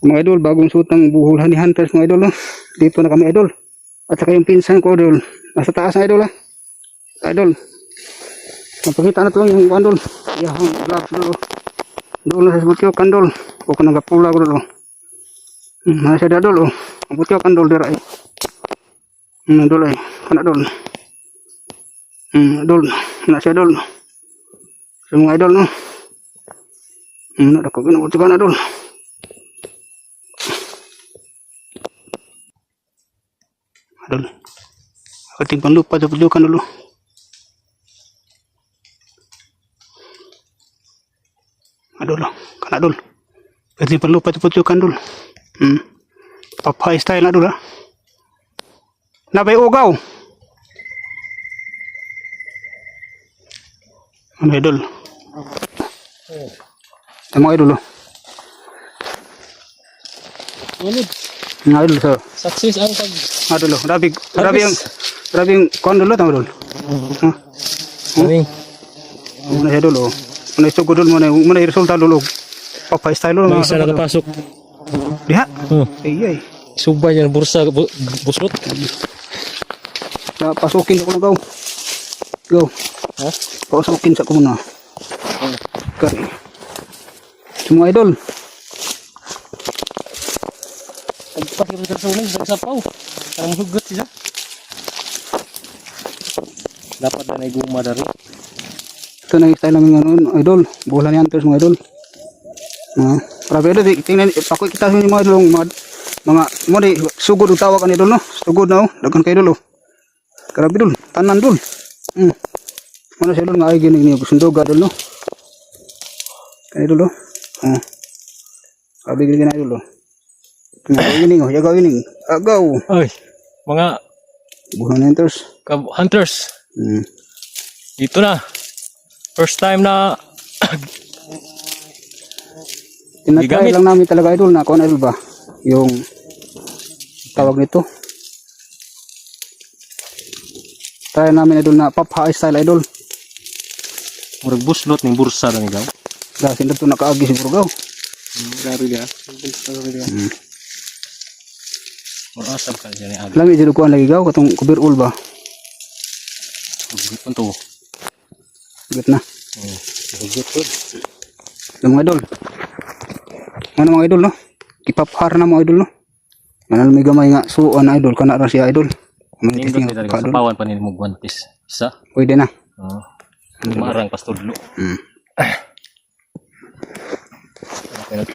Mga idol, bagong suot ng buhulan ni Hunters mga idol. No? Dito na kami idol. At saka yung pinsan ko idol. Nasa taas na idol ha. Idol. Napakita na ito yung idol. Yung vlog idol. Doon na sa butyo kandol. O kanang kapula ko idol. Nasa idol. Ang butyo kandol dira ay. Idol ay. Kana idol. Idol. Nasa idol. Sa mga idol no. Nakako binabutyo ka na idol. Idol. Ating panlupa sa pagdukan dulu. Idol. Kana idol. Ating panlupa sa pagdukan dulu. Papay style na idol ha. Nabay ugaw. Ano idol? Tama idol. Ulit. Nga idol sa. Success ang pag... Idol. Grabe yung kon dulu tama idol. Maring. Muna siya dulu. Muna isugod dulu. Muna resulta dulu. Papay style dulu. May isa nakapasok. Diha? Ay. Subay yan, bursa, busot. Pasukin ako na gaw. Go. Ha? Pasukin sa ko muna. Okay. Semua idol. Pagpas ka sa suling, sa sapaw. Para mahugot siya. Dapat na guma dari. Ito na yung style namin ngayon, idol. Bulan yan terus mga idol. Grabe idol, tingnan, pakoy kita sa mga idol, mga sugod ang tawag kan idol no. Sugod na dagan kay idol. Grabe idol, tanan idol. Mana siya idol nga ay gini sundog idol no. Kan idol. Grabe gini idol. Jaga ini. Agaw. Ay, mga Bulan yan terus. hunters. Dito na. First time na Tinatry Gigamit. lang namin talaga idol na kung ano idol ba yung tawag nito. Try namin idol na pop high style idol. murag buslot ning bursa na nigaw. Kasi dito nakaagi siguro gaw. Grabe ga. Mura asam ka diyan ni agi. Lami jud ko lagi gaw katong kubirul ba. Punto. Git na. Hugot pod. Yung mga idol. Ano mga idol no? Ipaphar na mga idol no. Manal may gamay nga suon na idol kana ra siya idol. May Nindot testing ni ka sa idol. pawan pa ni mo guantes. Isa. Pwede na. Marang pastudlo.